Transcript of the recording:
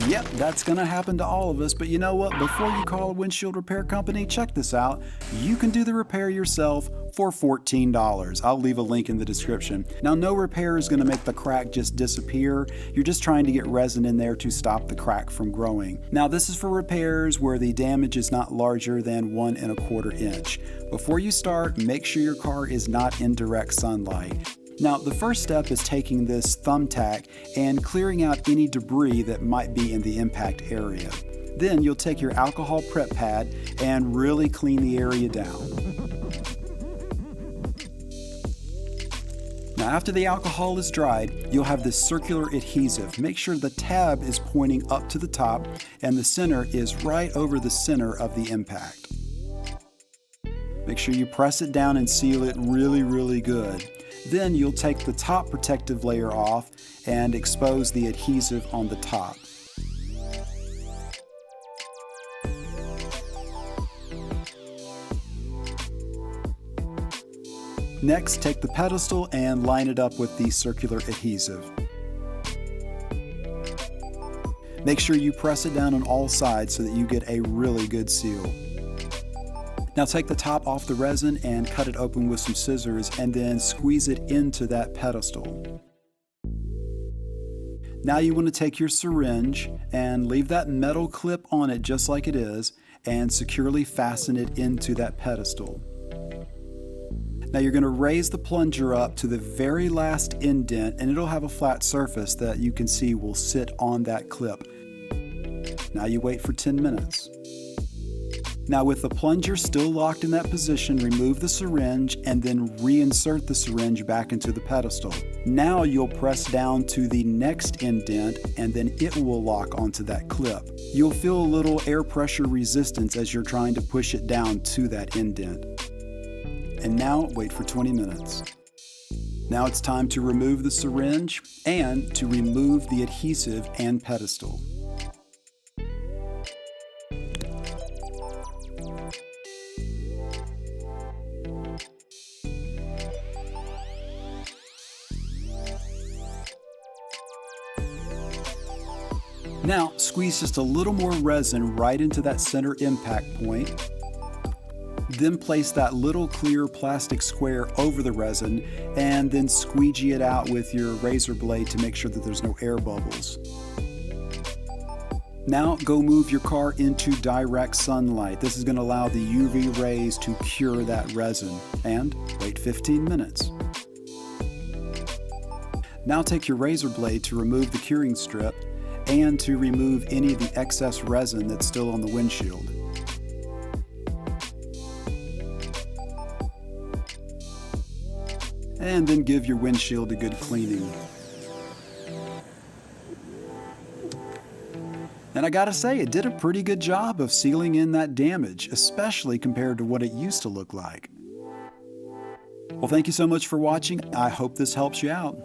Yep, that's gonna happen to all of us, but you know what? Before you call a windshield repair company, check this out. You can do the repair yourself for $14. I'll leave a link in the description. Now, no repair is gonna make the crack just disappear. You're just trying to get resin in there to stop the crack from growing. Now, this is for repairs where the damage is not larger than 1 1/4 inch. Before you start, make sure your car is not in direct sunlight. Now, the first step is taking this thumbtack and clearing out any debris that might be in the impact area. Then you'll take your alcohol prep pad and really clean the area down. Now, after the alcohol is dried, you'll have this circular adhesive. Make sure the tab is pointing up to the top and the center is right over the center of the impact. Make sure you press it down and seal it really good. Then you'll take the top protective layer off and expose the adhesive on the top. Next, take the pedestal and line it up with the circular adhesive. Make sure you press it down on all sides so that you get a really good seal. Now take the top off the resin and cut it open with some scissors and then squeeze it into that pedestal. Now you want to take your syringe and leave that metal clip on it just like it is and securely fasten it into that pedestal. Now you're going to raise the plunger up to the very last indent and it'll have a flat surface that you can see will sit on that clip. Now you wait for 10 minutes. Now with the plunger still locked in that position, remove the syringe and then reinsert the syringe back into the pedestal. Now you'll press down to the next indent and then it will lock onto that clip. You'll feel a little air pressure resistance as you're trying to push it down to that indent. And now wait for 20 minutes. Now it's time to remove the syringe and to remove the adhesive and pedestal. Now, squeeze just a little more resin right into that center impact point. Then place that little clear plastic square over the resin and then squeegee it out with your razor blade to make sure that there's no air bubbles. Now go move your car into direct sunlight. This is going to allow the UV rays to cure that resin. And wait 15 minutes. Now take your razor blade to remove the curing strip and to remove any of the excess resin that's still on the windshield. And then give your windshield a good cleaning. And I gotta say, it did a pretty good job of sealing in that damage, especially compared to what it used to look like. Well, thank you so much for watching. I hope this helps you out.